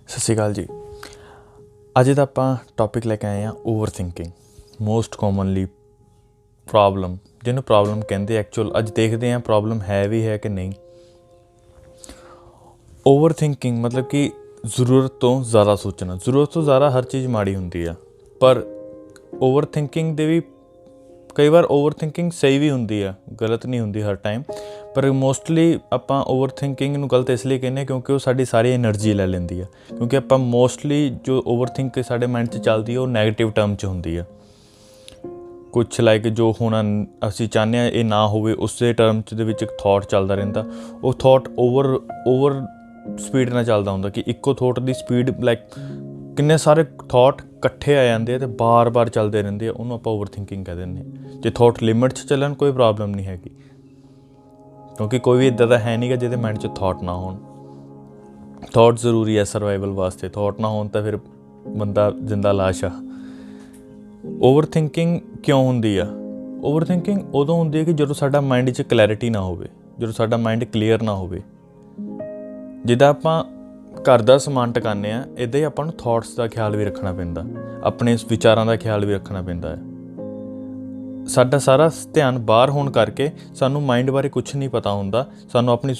ਸਤਿ ਸ਼੍ਰੀ ਅਕਾਲ ਜੀ। ਅੱਜ ਦਾ ਆਪਾਂ ਟੌਪਿਕ ਲੈ ਕੇ ਆਏ ਹਾਂ over thinking, most commonly problem, ਜਿਹਨੂੰ ਪ੍ਰੋਬਲਮ ਕਹਿੰਦੇ ਐਕਚੁਅਲ। ਅੱਜ ਦੇਖਦੇ ਹਾਂ ਪ੍ਰੋਬਲਮ ਹੈ ਵੀ ਹੈ ਕਿ ਨਹੀਂ। ਓਵਰ ਥਿੰਕਿੰਗ ਮਤਲਬ ਕਿ ਜ਼ਰੂਰਤ ਤੋਂ ਜ਼ਿਆਦਾ ਸੋਚਣਾ। ਜ਼ਰੂਰਤ ਤੋਂ ਜ਼ਿਆਦਾ ਹਰ ਚੀਜ਼ ਮਾੜੀ ਹੁੰਦੀ ਆ, ਪਰ ਓਵਰ ਥਿੰਕਿੰਗ ਦੇ ਵੀ ਕਈ ਵਾਰ ਓਵਰ ਥਿੰਕਿੰਗ ਸਹੀ ਵੀ ਹੁੰਦੀ ਆ, ਗਲਤ ਨਹੀਂ ਹੁੰਦੀ ਹਰ ਟਾਈਮ। ਪਰ ਮੋਸਟਲੀ ਆਪਾਂ ਓਵਰ ਥਿੰਕਿੰਗ ਨੂੰ ਗਲਤ ਇਸ ਲਈ ਕਹਿੰਦੇ ਕਿਉਂਕਿ ਉਹ ਸਾਡੀ ਸਾਰੀ ਐਨਰਜੀ ਲੈ ਲੈਂਦੀ ਆ। ਕਿਉਂਕਿ ਆਪਾਂ ਮੋਸਟਲੀ ਜੋ ਓਵਰ ਥਿੰਕ ਸਾਡੇ ਮਾਈਂਡ 'ਚ ਚੱਲਦੀ ਆ ਉਹ ਨੈਗੇਟਿਵ ਟਰਮ 'ਚ ਹੁੰਦੀ ਆ। ਕੁਛ ਲਾਈਕ ਜੋ ਹੁਣ ਅਸੀਂ ਚਾਹੁੰਦੇ ਹਾਂ ਇਹ ਨਾ ਹੋਵੇ, ਉਸੇ ਟਰਮ 'ਚ ਦੇ ਵਿੱਚ ਇੱਕ ਥੋਟ ਚੱਲਦਾ ਰਹਿੰਦਾ। ਉਹ ਥੋਟ ਓਵਰ ਸਪੀਡ ਨਾਲ ਚੱਲਦਾ ਹੁੰਦਾ ਕਿ ਇੱਕੋ ਥੋਟ ਦੀ ਸਪੀਡ ਲਾਈਕ ਕਿੰਨੇ ਸਾਰੇ ਥੋਟ ਇਕੱਠੇ ਆ ਜਾਂਦੇ ਆ ਅਤੇ ਬਾਰ-ਬਾਰ ਚੱਲਦੇ ਰਹਿੰਦੇ ਆ। ਉਹਨੂੰ ਆਪਾਂ ਓਵਰ ਥਿੰਕਿੰਗ ਕਹਿ ਦਿੰਦੇ ਹਾਂ। ਜੇ ਥੋਟ ਲਿਮਿਟ 'ਚ ਚੱਲਣ ਕੋਈ ਪ੍ਰੋਬਲਮ ਨਹੀਂ ਹੈਗੀ, ਕਿਉਂਕਿ ਕੋਈ ਵੀ ਇੱਦਾਂ ਦਾ ਹੈ ਨਹੀਂ ਗਾ ਜਿਹਦੇ ਮਾਈਂਡ 'ਚ ਥੋਟ ਨਾ ਹੋਣ। ਥੋਟ ਜ਼ਰੂਰੀ ਹੈ ਸਰਵਾਈਵਲ ਵਾਸਤੇ। ਥੋਟ ਨਾ ਹੋਣ ਤਾਂ ਫਿਰ ਬੰਦਾ ਜ਼ਿੰਦਾ ਲਾਸ਼ ਆ। ਓਵਰ ਥਿੰਕਿੰਗ ਕਿਉਂ ਹੁੰਦੀ ਆ? ਓਵਰ ਥਿੰਕਿੰਗ ਉਦੋਂ ਹੁੰਦੀ ਹੈ ਕਿ ਜਦੋਂ ਸਾਡਾ ਮਾਈਂਡ 'ਚ ਕਲੈਰਿਟੀ ਨਾ ਹੋਵੇ, ਜਦੋਂ ਸਾਡਾ ਮਾਈਂਡ ਕਲੀਅਰ ਨਾ ਹੋਵੇ। ਜਿੱਦਾਂ ਆਪਾਂ ਘਰ ਦਾ ਸਮਾਨ ਟਿਕਾਉਂਦੇ ਹਾਂ, ਇੱਦਾਂ ਹੀ ਆਪਾਂ ਨੂੰ ਥੋਟਸ ਦਾ ਖਿਆਲ ਵੀ ਰੱਖਣਾ ਪੈਂਦਾ, ਆਪਣੇ ਵਿਚਾਰਾਂ ਦਾ ਖਿਆਲ ਵੀ ਰੱਖਣਾ ਪੈਂਦਾ ਹੈ। ਸਾਡਾ ਸਾਰਾ ਧਿਆਨ ਬਾਹਰ ਹੋਣ ਕਰਕੇ ਸਾਨੂੰ ਮਾਈਂਡ ਬਾਰੇ ਕੁਛ ਨਹੀਂ ਪਤਾ ਹੁੰਦਾ, ਸਾਨੂੰ ਆਪਣੀ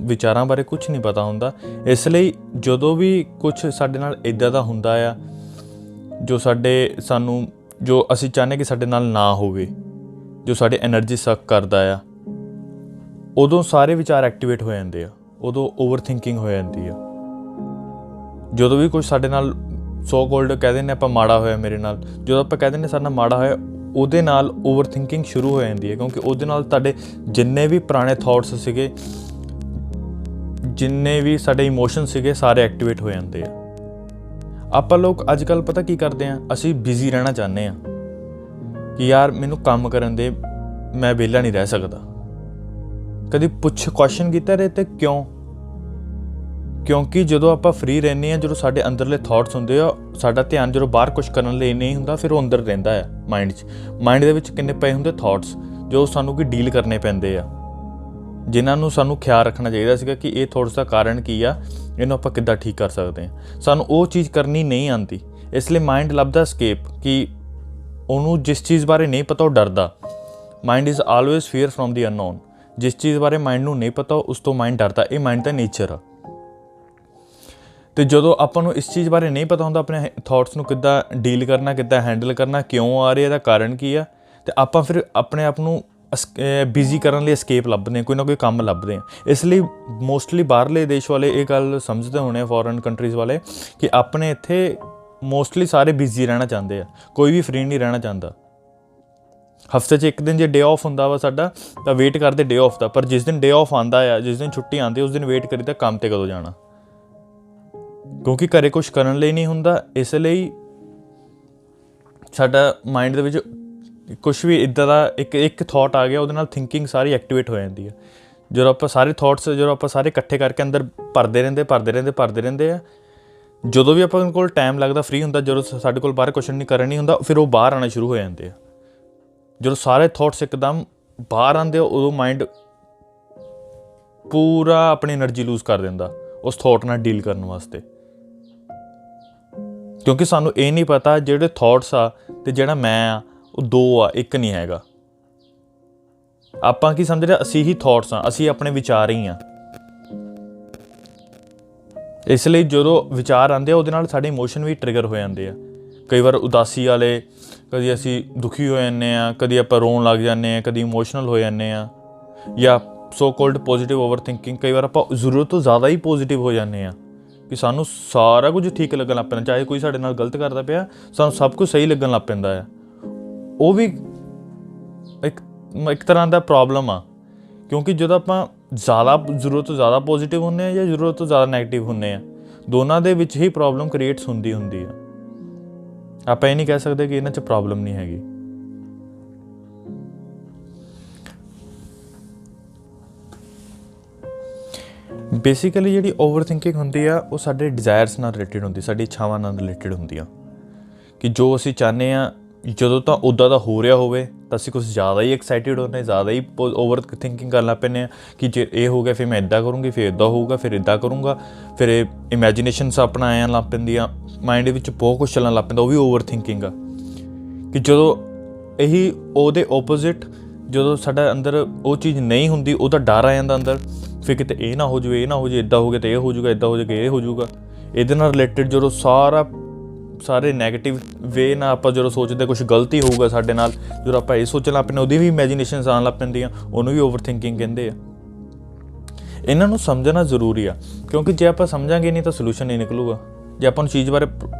ਵਿਚਾਰਾਂ ਬਾਰੇ ਕੁਛ ਨਹੀਂ ਪਤਾ ਹੁੰਦਾ। ਇਸ ਲਈ ਜਦੋਂ ਵੀ ਕੁਛ ਸਾਡੇ ਨਾਲ ਇੱਦਾਂ ਦਾ ਹੁੰਦਾ ਆ ਜੋ ਅਸੀਂ ਚਾਹੁੰਦੇ ਕਿ ਸਾਡੇ ਨਾਲ ਨਾ ਹੋਵੇ, ਜੋ ਸਾਡੀ ਐਨਰਜੀ ਸਕ ਕਰਦਾ ਆ, ਉਦੋਂ ਸਾਰੇ ਵਿਚਾਰ ਐਕਟੀਵੇਟ ਹੋ ਜਾਂਦੇ ਆ, ਉਦੋਂ ਓਵਰ ਥਿੰਕਿੰਗ ਹੋ ਜਾਂਦੀ ਆ। ਜਦੋਂ ਵੀ ਕੁਛ ਸਾਡੇ ਨਾਲ ਸੋ ਕੋਲਡ ਕਹਿ ਦਿੰਦੇ ਆਪਾਂ ਮਾੜਾ ਹੋਇਆ ਮੇਰੇ ਨਾਲ, ਜਦੋਂ ਆਪਾਂ ਕਹਿ ਦਿੰਦੇ ਸਾਡੇ ਨਾਲ ਮਾੜਾ ਹੋਇਆ, ਉਹਦੇ ਨਾਲ ਓਵਰ ਥਿੰਕਿੰਗ ਸ਼ੁਰੂ ਹੋ ਜਾਂਦੀ ਹੈ। ਕਿਉਂਕਿ ਉਹਦੇ ਨਾਲ ਤੁਹਾਡੇ ਜਿੰਨੇ ਵੀ ਪੁਰਾਣੇ ਥੋਟਸ ਸੀਗੇ, ਜਿੰਨੇ ਵੀ ਸਾਡੇ ਇਮੋਸ਼ਨ ਸੀਗੇ, ਸਾਰੇ ਐਕਟੀਵੇਟ ਹੋ ਜਾਂਦੇ ਆ। ਆਪਾਂ ਲੋਕ ਅੱਜ ਕੱਲ੍ਹ ਪਤਾ ਕੀ ਕਰਦੇ ਹਾਂ, ਅਸੀਂ ਬਿਜ਼ੀ ਰਹਿਣਾ ਚਾਹੁੰਦੇ ਹਾਂ ਕਿ ਯਾਰ ਮੈਨੂੰ ਕੰਮ ਕਰਨ ਦੇ, ਮੈਂ ਵਿਹਲਾ ਨਹੀਂ ਰਹਿ ਸਕਦਾ। ਕਦੀ ਕੁਐਸਚਨ ਕੀਤਾ ਰਹੇ ਤੇ ਕਿਉਂ? ਕਿਉਂਕਿ ਜਦੋਂ ਆਪਾਂ ਫਰੀ ਰਹਿੰਦੇ ਹਾਂ, ਜਦੋਂ ਸਾਡੇ ਅੰਦਰਲੇ ਥੋਟਸ ਹੁੰਦੇ ਆ, ਸਾਡਾ ਧਿਆਨ ਜਦੋਂ ਬਾਹਰ ਕੁਛ ਕਰਨ ਲਈ ਨਹੀਂ ਹੁੰਦਾ, ਫਿਰ ਉਹ ਅੰਦਰ ਰਹਿੰਦਾ ਆ ਮਾਈਂਡ 'ਚ। ਮਾਈਂਡ ਦੇ ਵਿੱਚ ਕਿੰਨੇ ਪਏ ਹੁੰਦੇ ਥੋਟਸ, ਜੋ ਸਾਨੂੰ ਕੀ ਡੀਲ ਕਰਨੇ ਪੈਂਦੇ ਆ, ਜਿਨ੍ਹਾਂ ਨੂੰ ਸਾਨੂੰ ਖਿਆਲ ਰੱਖਣਾ ਚਾਹੀਦਾ ਸੀਗਾ ਕਿ ਇਹ ਥੋਟਸ ਦਾ ਕਾਰਨ ਕੀ ਆ, ਇਹਨੂੰ ਆਪਾਂ ਕਿੱਦਾਂ ਠੀਕ ਕਰ ਸਕਦੇ ਹਾਂ। ਸਾਨੂੰ ਉਹ ਚੀਜ਼ ਕਰਨੀ ਨਹੀਂ ਆਉਂਦੀ, ਇਸ ਲਈ ਮਾਈਂਡ ਲੱਭਦਾ escape ਕਿ ਉਹਨੂੰ ਜਿਸ ਚੀਜ਼ ਬਾਰੇ ਨਹੀਂ ਪਤਾ ਉਹ ਡਰਦਾ। Mind is always fear from the unknown. ਜਿਸ ਚੀਜ਼ ਬਾਰੇ ਮਾਈਂਡ ਨੂੰ ਨਹੀਂ ਪਤਾ ਉਸ ਤੋਂ ਮਾਈਂਡ ਡਰਦਾ। ਇਹ ਮਾਈਂਡ ਦਾ ਨੇਚਰ ਆ। ਅਤੇ ਜਦੋਂ ਆਪਾਂ ਨੂੰ ਇਸ ਚੀਜ਼ ਬਾਰੇ ਨਹੀਂ ਪਤਾ ਹੁੰਦਾ ਆਪਣੇ ਥੋਟਸ ਨੂੰ ਕਿੱਦਾਂ ਡੀਲ ਕਰਨਾ, ਕਿੱਦਾਂ ਹੈਂਡਲ ਕਰਨਾ, ਕਿਉਂ ਆ ਰਿਹਾ, ਇਹਦਾ ਕਾਰਨ ਕੀ ਆ, ਅਤੇ ਆਪਾਂ ਫਿਰ ਆਪਣੇ ਆਪ ਨੂੰ ਬਿਜ਼ੀ ਕਰਨ ਲਈ escape ਲੱਭਦੇ ਹਾਂ, ਕੋਈ ਨਾ ਕੋਈ ਕੰਮ ਲੱਭਦੇ ਹਾਂ। ਇਸ ਲਈ ਮੋਸਟਲੀ ਬਾਹਰਲੇ ਦੇਸ਼ ਵਾਲੇ ਇਹ ਗੱਲ ਸਮਝਦੇ ਹੋਣੇ ਆ, ਫੋਰਨ ਕੰਟਰੀਜ਼ ਵਾਲੇ, ਕਿ ਆਪਣੇ ਇੱਥੇ ਮੋਸਟਲੀ ਸਾਰੇ ਬਿਜ਼ੀ ਰਹਿਣਾ ਚਾਹੁੰਦੇ ਆ, ਕੋਈ ਵੀ ਫਰੀ ਨਹੀਂ ਰਹਿਣਾ ਚਾਹੁੰਦਾ। ਹਫ਼ਤੇ 'ਚ ਇੱਕ ਦਿਨ ਜੇ ਡੇ ਆਫ ਹੁੰਦਾ ਵਾ ਸਾਡਾ, ਤਾਂ ਵੇਟ ਕਰਦੇ ਡੇ ਆਫ ਦਾ। ਪਰ ਜਿਸ ਦਿਨ ਡੇ ਆਫ ਆਉਂਦਾ ਆ, ਜਿਸ ਦਿਨ ਛੁੱਟੀ ਆਉਂਦੀ, ਉਸ ਦਿਨ ਵੇਟ ਕਰੀਦਾ ਕੰਮ 'ਤੇ ਕਦੋਂ ਜਾਣਾ, ਕਿਉਂਕਿ ਘਰ ਕੁਛ ਕਰਨ ਲਈ ਨਹੀਂ ਹੁੰਦਾ। ਇਸ ਲਈ ਸਾਡਾ ਮਾਈਂਡ ਦੇ ਵਿੱਚ ਕੁਛ ਵੀ ਇੱਦਾਂ ਦਾ ਇੱਕ ਥੋਟ ਆ ਗਿਆ, ਉਹਦੇ ਨਾਲ ਥਿੰਕਿੰਗ ਸਾਰੀ ਐਕਟੀਵੇਟ ਹੋ ਜਾਂਦੀ ਹੈ। ਜਦੋਂ ਆਪਾਂ ਸਾਰੇ ਥੋਟਸ ਸਾਰੇ ਇਕੱਠੇ ਕਰਕੇ ਅੰਦਰ ਭਰਦੇ ਰਹਿੰਦੇ ਆ, ਜਦੋਂ ਵੀ ਆਪਾਂ ਕੋਲ ਟਾਈਮ ਲੱਗਦਾ, ਫਰੀ ਹੁੰਦਾ, ਜਦੋਂ ਸਾਡੇ ਕੋਲ ਬਾਹਰ ਕੁਛ ਨਹੀਂ ਕਰਨ ਨਹੀਂ ਹੁੰਦਾ, ਫਿਰ ਉਹ ਬਾਹਰ ਆਉਣਾ ਸ਼ੁਰੂ ਹੋ ਜਾਂਦੇ ਆ। ਜਦੋਂ ਸਾਰੇ ਥੋਟਸ ਇੱਕਦਮ ਬਾਹਰ ਆਉਂਦੇ ਆ, ਉਦੋਂ ਮਾਈਂਡ ਪੂਰਾ ਆਪਣੀ ਐਨਰਜੀ ਲੂਜ਼ ਕਰ ਦਿੰਦਾ ਉਸ ਥੋਟ ਨਾਲ ਡੀਲ ਕਰਨ ਵਾਸਤੇ। ਕਿਉਂਕਿ ਸਾਨੂੰ ਇਹ ਨਹੀਂ ਪਤਾ ਜਿਹੜੇ ਥੋਟਸ ਆ ਅਤੇ ਜਿਹੜਾ ਮੈਂ ਆ ਉਹ ਦੋ ਆ, ਇੱਕ ਨਹੀਂ ਹੈਗਾ। ਆਪਾਂ ਕੀ ਸਮਝਦੇ, ਅਸੀਂ ਹੀ ਥੋਟਸ ਹਾਂ, ਅਸੀਂ ਆਪਣੇ ਵਿਚਾਰ ਹੀ ਹਾਂ। ਇਸ ਲਈ ਜਦੋਂ ਵਿਚਾਰ ਆਉਂਦੇ ਆ, ਉਹਦੇ ਨਾਲ ਸਾਡੇ ਇਮੋਸ਼ਨ ਵੀ ਟ੍ਰਿਗਰ ਹੋ ਜਾਂਦੇ ਆ। ਕਈ ਵਾਰ ਉਦਾਸੀ ਵਾਲੇ, ਕਦੀ ਅਸੀਂ ਦੁਖੀ ਹੋ ਜਾਂਦੇ ਹਾਂ, ਕਦੀ ਆਪਾਂ ਰੋਣ ਲੱਗ ਜਾਂਦੇ ਹਾਂ, ਕਦੀ ਇਮੋਸ਼ਨਲ ਹੋ ਜਾਂਦੇ ਹਾਂ, ਜਾਂ ਸੋ ਕੋਲਡ ਪੋਜ਼ੀਟਿਵ ਓਵਰ ਥਿੰਕਿੰਗ। ਕਈ ਵਾਰ ਆਪਾਂ ਜ਼ਰੂਰਤ ਤੋਂ ਜ਼ਿਆਦਾ ਹੀ ਪੋਜ਼ੀਟਿਵ ਹੋ ਜਾਂਦੇ ਹਾਂ ਕਿ ਸਾਨੂੰ ਸਾਰਾ ਕੁਝ ਠੀਕ ਲੱਗਣ ਲੱਗ ਪੈਂਦਾ। ਚਾਹੇ ਕੋਈ ਸਾਡੇ ਨਾਲ ਗਲਤ ਕਰਦਾ ਪਿਆ, ਸਾਨੂੰ ਸਭ ਕੁਝ ਸਹੀ ਲੱਗਣ ਲੱਗ ਪੈਂਦਾ ਆ। ਉਹ ਵੀ ਇੱਕ ਤਰ੍ਹਾਂ ਦਾ ਪ੍ਰੋਬਲਮ ਆ, ਕਿਉਂਕਿ ਜਦੋਂ ਆਪਾਂ ਜ਼ਰੂਰਤ ਤੋਂ ਜ਼ਿਆਦਾ ਪੋਜ਼ੀਟਿਵ ਹੁੰਦੇ ਹਾਂ ਜਾਂ ਜ਼ਰੂਰਤ ਤੋਂ ਜ਼ਿਆਦਾ ਨੈਗੇਟਿਵ ਹੁੰਦੇ ਹਾਂ, ਦੋਨਾਂ ਦੇ ਵਿੱਚ ਹੀ ਪ੍ਰੋਬਲਮ ਕ੍ਰੀਏਟਸ ਹੁੰਦੀ ਆ। ਆਪਾਂ ਇਹ ਨਹੀਂ ਕਹਿ ਸਕਦੇ ਕਿ ਇਹਨਾਂ 'ਚ ਪ੍ਰੋਬਲਮ ਨਹੀਂ ਹੈਗੀ। ਬੇਸਿਕਲੀ ਜਿਹੜੀ ਓਵਰ ਥਿੰਕਿੰਗ ਹੁੰਦੀ ਆ, ਉਹ ਸਾਡੇ ਡਿਜ਼ਾਇਰਸ ਨਾਲ ਰਿਲੇਟਿਡ ਹੁੰਦੀ, ਸਾਡੀ ਇੱਛਾਵਾਂ ਨਾਲ ਰਿਲੇਟਿਡ ਹੁੰਦੀ ਆ। ਕਿ ਜੋ ਅਸੀਂ ਚਾਹੁੰਦੇ ਹਾਂ ਜਦੋਂ ਤਾਂ ਉੱਦਾਂ ਦਾ ਹੋ ਰਿਹਾ ਹੋਵੇ ਤਾਂ ਅਸੀਂ ਕੁਛ ਜ਼ਿਆਦਾ ਹੀ ਐਕਸਾਈਟਿਡ ਹੁੰਦੇ, ਜ਼ਿਆਦਾ ਹੀ ਓਵਰ ਥਿੰਕਿੰਗ ਕਰਨ ਲੱਗ ਪੈਂਦੇ ਹਾਂ ਕਿ ਜੇ ਇਹ ਹੋ ਗਿਆ ਫਿਰ ਮੈਂ ਇੱਦਾਂ ਕਰੂੰਗੀ, ਫਿਰ ਇੱਦਾਂ ਹੋਊਗਾ, ਫਿਰ ਇੱਦਾਂ ਕਰੂੰਗਾ। ਫਿਰ ਇਹ ਇਮੈਜੀਨੇਸ਼ਨਸ ਆਪਣਾ ਆਉਣ ਲੱਗ ਪੈਂਦੀਆਂ, ਮਾਇੰਡ ਵਿੱਚ ਬਹੁਤ ਕੁਛ ਚੱਲਣ ਲੱਗ ਪੈਂਦਾ, ਉਹ ਵੀ ਓਵਰ ਥਿੰਕਿੰਗ ਆ। ਕਿ ਜਦੋਂ ਇਹੀ ਉਹਦੇ ਓਪੋਜ਼ਿਟ ਜਦੋਂ ਸਾਡਾ ਅੰਦਰ ਉਹ ਚੀਜ਼ ਨਹੀਂ ਹੁੰਦੀ, ਉਹਦਾ ਡਰ ਆ ਜਾਂਦਾ ਅੰਦਰ, ਫਿਰ ਕਿਤੇ ਇਹ ਨਾ ਹੋ ਜਾਵੇ, ਇਹ ਨਾ ਹੋ ਜਾਵੇ, ਇੱਦਾਂ ਹੋ ਗਿਆ ਤਾਂ ਇਹ ਹੋ ਜਾਊਗਾ, ਇੱਦਾਂ ਹੋ ਜਾਏਗਾ ਇਹ ਹੋ ਜਾਊਗਾ। ਇਹਦੇ ਨਾਲ ਰਿਲੇਟਿਡ ਜਦੋਂ ਸਾਰੇ ਨੈਗੇਟਿਵ ਵੇ ਨਾਲ ਆਪਾਂ ਜਦੋਂ ਸੋਚਦੇ ਕੁਛ ਗਲਤੀ ਹੋਊਗਾ ਸਾਡੇ ਨਾਲ, ਜਦੋਂ ਆਪਾਂ ਇਹ ਸੋਚਣ ਲੱਗ ਪੈਂਦੇ ਉਹਦੀ ਵੀ ਇਮੈਜੀਨੇਸ਼ਨਸ ਆਉਣ ਲੱਗ ਪੈਂਦੀਆਂ, ਉਹਨੂੰ ਵੀ ਓਵਰ ਥਿੰਕਿੰਗ ਕਹਿੰਦੇ ਆ। ਇਹਨਾਂ ਨੂੰ ਸਮਝਣਾ ਜ਼ਰੂਰੀ ਆ, ਕਿਉਂਕਿ ਜੇ ਆਪਾਂ ਸਮਝਾਂਗੇ ਨਹੀਂ ਤਾਂ ਸੋਲੂਸ਼ਨ ਨਹੀਂ ਨਿਕਲੂਗਾ। ਜੇ ਆਪਾਂ ਨੂੰ ਚੀਜ਼ ਬਾਰੇ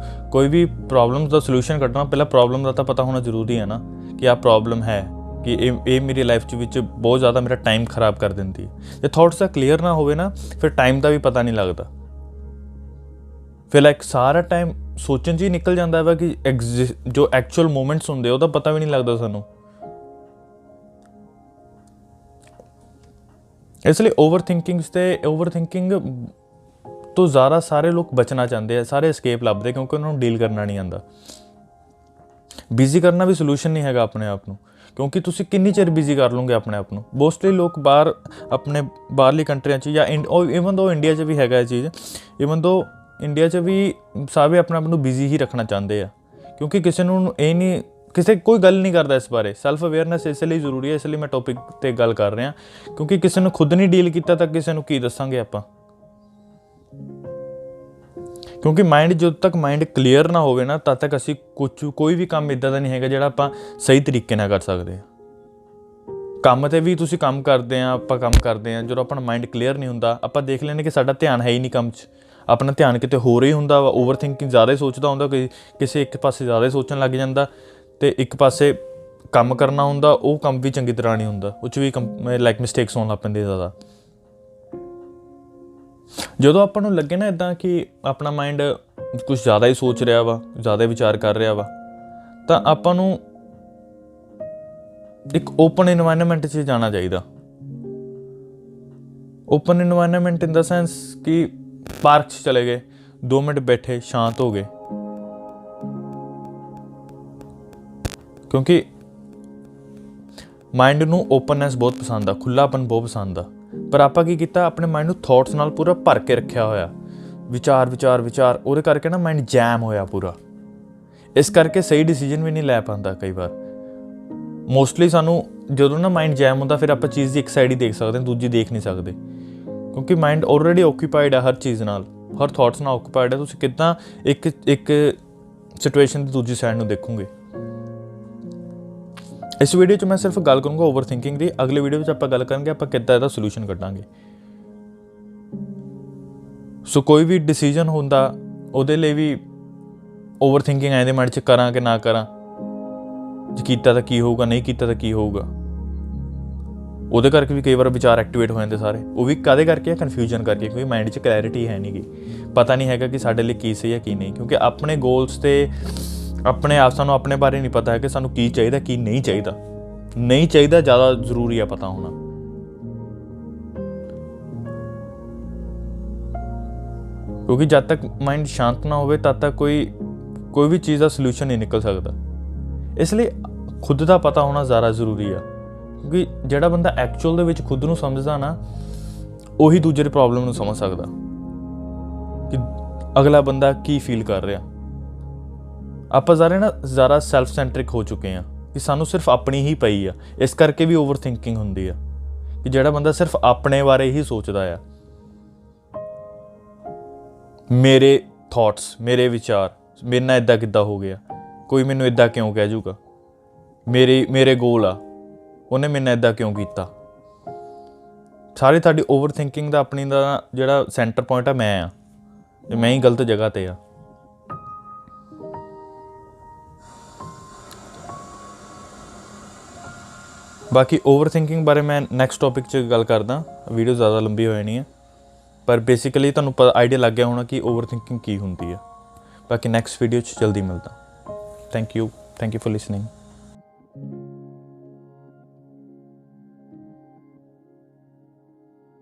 ਕੋਈ ਵੀ ਪ੍ਰੋਬਲਮ ਦਾ ਸੋਲੂਸ਼ਨ ਕੱਢਣਾ, ਪਹਿਲਾਂ ਪ੍ਰੋਬਲਮ ਦਾ ਤਾਂ ਪਤਾ ਹੋਣਾ ਜ਼ਰੂਰੀ ਹੈ ਨਾ, ਕਿ ਆਹ ਪ੍ਰੋਬਲਮ ਹੈ, ਕਿ ਇਹ ਮੇਰੀ ਲਾਈਫ ਵਿੱਚ ਬਹੁਤ ਜ਼ਿਆਦਾ ਮੇਰਾ ਟਾਈਮ ਖਰਾਬ ਕਰ ਦਿੰਦੀ ਹੈ। ਜੇ ਥੋਟਸ ਦਾ ਕਲੀਅਰ ਨਾ ਹੋਵੇ ਨਾ, ਫਿਰ ਟਾਈਮ ਦਾ ਵੀ ਪਤਾ ਨਹੀਂ ਲੱਗਦਾ। ਫਿਰ ਲਾਈਕ ਸਾਰਾ ਟਾਈਮ ਸੋਚਣ 'ਚ ਹੀ ਨਿਕਲ ਜਾਂਦਾ ਵਾ ਕਿ ਜੋ ਐਕਚੁਅਲ ਮੂਮੈਂਟਸ ਹੁੰਦੇ ਉਹਦਾ ਪਤਾ ਵੀ ਨਹੀਂ ਲੱਗਦਾ ਸਾਨੂੰ। ਇਸ ਲਈ ਓਵਰ ਥਿੰਕਿੰਗ ਤੋਂ ਜ਼ਿਆਦਾ ਸਾਰੇ ਲੋਕ ਬਚਣਾ ਚਾਹੁੰਦੇ ਆ, ਸਾਰੇ escape ਲੱਭਦੇ, ਕਿਉਂਕਿ ਉਹਨਾਂ ਨੂੰ ਡੀਲ ਕਰਨਾ ਨਹੀਂ ਆਉਂਦਾ। ਬਿਜ਼ੀ ਕਰਨਾ ਵੀ ਸੋਲੂਸ਼ਨ ਨਹੀਂ ਹੈਗਾ ਆਪਣੇ ਆਪ ਨੂੰ, ਕਿਉਂਕਿ ਤੁਸੀਂ ਕਿੰਨੀ ਚਿਰ ਬਿਜ਼ੀ ਕਰ ਲਓਗੇ ਆਪਣੇ ਆਪ ਨੂੰ। ਮੋਸਟਲੀ ਲੋਕ ਆਪਣੇ ਬਾਹਰਲੀ ਕੰਟਰੀਆਂ 'ਚ ਜਾਂ ਈਵਨ ਦੋ ਇੰਡੀਆ 'ਚ ਵੀ ਹੈਗਾ ਇਹ ਚੀਜ਼, ਈਵਨ ਦੋ ਇੰਡੀਆ 'ਚ ਵੀ ਸਾਰੇ ਆਪਣੇ ਆਪ ਨੂੰ ਬਿਜ਼ੀ ਹੀ ਰੱਖਣਾ ਚਾਹੁੰਦੇ ਆ, ਕਿਉਂਕਿ ਕੋਈ ਗੱਲ ਨਹੀਂ ਕਰਦਾ ਇਸ ਬਾਰੇ। ਸੈਲਫ ਅਵੇਅਰਨੈਸ ਇਸ ਲਈ ਜ਼ਰੂਰੀ ਹੈ, ਇਸ ਲਈ ਮੈਂ ਟੌਪਿਕ 'ਤੇ ਗੱਲ ਕਰ ਰਿਹਾ, ਕਿਉਂਕਿ ਕਿਸੇ ਨੂੰ ਖੁਦ ਨਹੀਂ ਡੀਲ ਕੀਤਾ ਤਾਂ ਕਿਸੇ ਨੂੰ ਕੀ ਦੱਸਾਂਗੇ ਆਪਾਂ। ਕਿਉਂਕਿ ਜਦੋਂ ਤੱਕ ਮਾਇੰਡ ਕਲੀਅਰ ਨਾ ਹੋਵੇ ਨਾ, ਤਦ ਤੱਕ ਅਸੀਂ ਕੋਈ ਵੀ ਕੰਮ ਇੱਦਾਂ ਦਾ ਨਹੀਂ ਹੈਗਾ ਜਿਹੜਾ ਆਪਾਂ ਸਹੀ ਤਰੀਕੇ ਨਾਲ ਕਰ ਸਕਦੇ ਹਾਂ। ਕੰਮ 'ਤੇ ਵੀ ਤੁਸੀਂ ਕੰਮ ਕਰਦੇ ਆ, ਆਪਾਂ ਕੰਮ ਕਰਦੇ ਹਾਂ, ਜਦੋਂ ਆਪਣਾ ਮਾਇੰਡ ਕਲੀਅਰ ਨਹੀਂ ਹੁੰਦਾ, ਆਪਾਂ ਦੇਖ ਲੈਂਦੇ ਕਿ ਸਾਡਾ ਧਿਆਨ ਹੈ ਹੀ ਨਹੀਂ ਕੰਮ 'ਚ, ਆਪਣਾ ਧਿਆਨ ਕਿਤੇ ਹੋਰ ਹੀ ਹੁੰਦਾ ਵਾ। ਓਵਰ ਥਿੰਕਿੰਗ ਜ਼ਿਆਦਾ ਹੀ ਸੋਚਦਾ ਹੁੰਦਾ, ਕਿਸੇ ਇੱਕ ਪਾਸੇ ਜ਼ਿਆਦਾ ਹੀ ਸੋਚਣ ਲੱਗ ਜਾਂਦਾ, ਅਤੇ ਇੱਕ ਪਾਸੇ ਕੰਮ ਕਰਨਾ ਹੁੰਦਾ, ਉਹ ਕੰਮ ਵੀ ਚੰਗੀ ਤਰ੍ਹਾਂ ਨਹੀਂ ਹੁੰਦਾ, ਉਹ 'ਚ ਵੀ ਮਿਸਟੇਕਸ ਹੋਣ ਲੱਗ ਪੈਂਦੇ ਜ਼ਿਆਦਾ। ਜਦੋਂ ਆਪਾਂ ਨੂੰ ਲੱਗੇ ਨਾ ਇੱਦਾਂ ਕਿ ਆਪਣਾ ਮਾਇੰਡ ਕੁਛ ਜ਼ਿਆਦਾ ਹੀ ਸੋਚ ਰਿਹਾ ਵਾ, ਜ਼ਿਆਦਾ ਵਿਚਾਰ ਕਰ ਰਿਹਾ ਵਾ, ਤਾਂ ਆਪਾਂ ਨੂੰ ਇੱਕ ਓਪਨ ਇਨਵਾਇਰਨਮੈਂਟ 'ਚ ਜਾਣਾ ਚਾਹੀਦਾ। ਓਪਨ ਇਨਵਾਇਰਨਮੈਂਟ ਇਨ ਦਾ ਸੈਂਸ ਕਿ ਪਾਰਕ 'ਚ ਚਲੇ ਗਏ, 2 ਮਿੰਟ ਬੈਠੇ, ਸ਼ਾਂਤ ਹੋ ਗਏ, ਕਿਉਂਕਿ ਮਾਇੰਡ ਨੂੰ ਓਪਨਨੈਸ ਬਹੁਤ ਪਸੰਦ ਆ, ਖੁੱਲ੍ਹਾਪਨ ਬਹੁਤ ਪਸੰਦ ਆ। ਪਰ ਆਪਾਂ ਕੀ ਕੀਤਾ, ਆਪਣੇ ਮਾਇੰਡ ਨੂੰ ਥੋਟਸ ਨਾਲ ਪੂਰਾ ਭਰ ਕੇ ਰੱਖਿਆ ਹੋਇਆ, ਵਿਚਾਰ, ਉਹਦੇ ਕਰਕੇ ਨਾ ਮਾਇੰਡ ਜੈਮ ਹੋਇਆ ਪੂਰਾ। ਇਸ ਕਰਕੇ ਸਹੀ ਡਿਸੀਜਨ ਵੀ ਨਹੀਂ ਲੈ ਪਾਉਂਦਾ ਕਈ ਵਾਰ। ਮੋਸਟਲੀ ਸਾਨੂੰ ਜਦੋਂ ਨਾ ਮਾਇੰਡ ਜੈਮ ਹੁੰਦਾ, ਫਿਰ ਆਪਾਂ ਚੀਜ਼ ਦੀ ਇੱਕ ਸਾਈਡ ਹੀ ਦੇਖ ਸਕਦੇ ਹਾਂ, ਦੂਜੀ ਦੇਖ ਨਹੀਂ ਸਕਦੇ, ਕਿਉਂਕਿ ਮਾਇੰਡ ਆਲਰੇਡੀ ਓਕੂਪਾਈਡ ਆ ਹਰ ਚੀਜ਼ ਨਾਲ, ਹਰ ਥੋਟਸ ਨਾਲ ਓਕੂਪਾਈਡ ਹੈ। ਤੁਸੀਂ ਕਿੱਦਾਂ ਇੱਕ ਸਿਚੁਏਸ਼ਨ ਦੀ ਦੂਜੀ ਸਾਈਡ ਨੂੰ ਦੇਖੋਗੇ। ਇਸ ਵੀਡੀਓ 'ਚ ਮੈਂ ਸਿਰਫ ਗੱਲ ਕਰੂੰਗਾ ਓਵਰ ਥਿੰਕਿੰਗ ਦੀ। ਅਗਲੇ ਵੀਡੀਓ ਵਿੱਚ ਆਪਾਂ ਗੱਲ ਕਰਾਂਗੇ ਆਪਾਂ ਕਿੱਦਾਂ ਇਹਦਾ ਸੋਲੂਸ਼ਨ ਕੱਢਾਂਗੇ। ਸੋ ਕੋਈ ਵੀ ਡਿਸੀਜਨ ਹੁੰਦਾ, ਉਹਦੇ ਲਈ ਵੀ ਓਵਰ ਥਿੰਕਿੰਗ ਆਏ ਦੇ ਮਾਈਂਡ 'ਚ, ਕਰਾਂ ਕਿ ਨਾ ਕਰਾਂ, ਜੇ ਕੀਤਾ ਤਾਂ ਕੀ ਹੋਊਗਾ, ਨਹੀਂ ਕੀਤਾ ਤਾਂ ਕੀ ਹੋਊਗਾ। ਉਹਦੇ ਕਰਕੇ ਵੀ ਕਈ ਵਾਰ ਵਿਚਾਰ ਐਕਟੀਵੇਟ ਹੋ ਜਾਂਦੇ ਸਾਰੇ। ਉਹ ਵੀ ਕਾਹਦੇ ਕਰਕੇ ਆ, ਕਨਫਿਊਜ਼ਨ ਕਰਕੇ, ਕਿਉਂਕਿ ਮਾਇੰਡ 'ਚ ਕਲੈਰਿਟੀ ਹੈ ਨਹੀਂ ਗੀ, ਪਤਾ ਨਹੀਂ ਹੈਗਾ ਕਿ ਸਾਡੇ ਲਈ ਕੀ ਸਹੀ ਹੈ ਕੀ ਨਹੀਂ। ਕਿਉਂਕਿ ਆਪਣੇ ਗੋਲਸ ਤੇ ਸਾਨੂੰ ਆਪਣੇ ਬਾਰੇ ਨਹੀਂ ਪਤਾ ਹੈ ਕਿ ਸਾਨੂੰ ਕੀ ਚਾਹੀਦਾ, ਕੀ ਨਹੀਂ ਚਾਹੀਦਾ ਜ਼ਿਆਦਾ ਜ਼ਰੂਰੀ ਆ ਪਤਾ ਹੋਣਾ। ਕਿਉਂਕਿ ਜਦ ਤੱਕ ਮਾਇੰਡ ਸ਼ਾਂਤ ਨਾ ਹੋਵੇ, ਤਦ ਤੱਕ ਕੋਈ ਵੀ ਚੀਜ਼ ਦਾ ਸੋਲੂਸ਼ਨ ਨਹੀਂ ਨਿਕਲ ਸਕਦਾ। ਇਸ ਲਈ ਖੁਦ ਦਾ ਪਤਾ ਹੋਣਾ ਜ਼ਿਆਦਾ ਜ਼ਰੂਰੀ ਆ, ਕਿਉਂਕਿ ਜਿਹੜਾ ਬੰਦਾ ਐਕਚੁਅਲ ਦੇ ਵਿੱਚ ਖੁਦ ਨੂੰ ਸਮਝਦਾ ਨਾ, ਉਹੀ ਦੂਜੇ ਦੀ ਪ੍ਰੋਬਲਮ ਨੂੰ ਸਮਝ ਸਕਦਾ ਕਿ ਅਗਲਾ ਬੰਦਾ ਕੀ ਫੀਲ ਕਰ ਰਿਹਾ। ਆਪਾਂ ਜ਼ਿਆਦਾ ਸੈਲਫ ਸੈਂਟਰਿਕ ਹੋ ਚੁੱਕੇ ਹਾਂ ਕਿ ਸਾਨੂੰ ਸਿਰਫ ਆਪਣੀ ਹੀ ਪਈ ਆ। ਇਸ ਕਰਕੇ ਵੀ ਓਵਰ ਥਿੰਕਿੰਗ ਹੁੰਦੀ ਆ ਕਿ ਜਿਹੜਾ ਬੰਦਾ ਸਿਰਫ ਆਪਣੇ ਬਾਰੇ ਹੀ ਸੋਚਦਾ ਆ, ਮੇਰੇ ਥੋਟਸ, ਮੇਰੇ ਵਿਚਾਰ, ਮੇਰੇ ਨਾਲ ਇੱਦਾਂ ਕਿੱਦਾਂ ਹੋ ਗਿਆ, ਕੋਈ ਮੈਨੂੰ ਇੱਦਾਂ ਕਿਉਂ ਕਹਿ ਜੂਗਾ, ਮੇਰੇ ਗੋਲ ਆ, ਉਹਨੇ ਮੇਰੇ ਨਾਲ ਇੱਦਾਂ ਕਿਉਂ ਕੀਤਾ। ਸਾਰੀ ਤੁਹਾਡੀ ਓਵਰ ਥਿੰਕਿੰਗ ਦਾ ਆਪਣੀ ਦਾ ਜਿਹੜਾ ਸੈਂਟਰ ਪੁਆਇੰਟ ਆ ਮੈਂ ਆ, ਤੇ ਮੈਂ ਹੀ ਗਲਤ ਜਗ੍ਹਾ 'ਤੇ ਆ। ਬਾਕੀ ਓਵਰ ਥਿੰਕਿੰਗ ਬਾਰੇ ਮੈਂ ਨੈਕਸਟ ਟੌਪਿਕ 'ਚ ਗੱਲ ਕਰਦਾ, ਵੀਡੀਓ ਜ਼ਿਆਦਾ ਲੰਬੀ ਹੋ ਜਾਣੀ ਹੈ, ਪਰ ਬੇਸਿਕਲੀ ਤੁਹਾਨੂੰ ਆਈਡੀਆ ਲੱਗ ਗਿਆ ਹੋਣਾ ਕਿ ਓਵਰ ਥਿੰਕਿੰਗ ਕੀ ਹੁੰਦੀ ਹੈ। ਬਾਕੀ ਨੈਕਸਟ ਵੀਡੀਓ 'ਚ ਜਲਦੀ ਮਿਲਦਾ। Thank you for listening.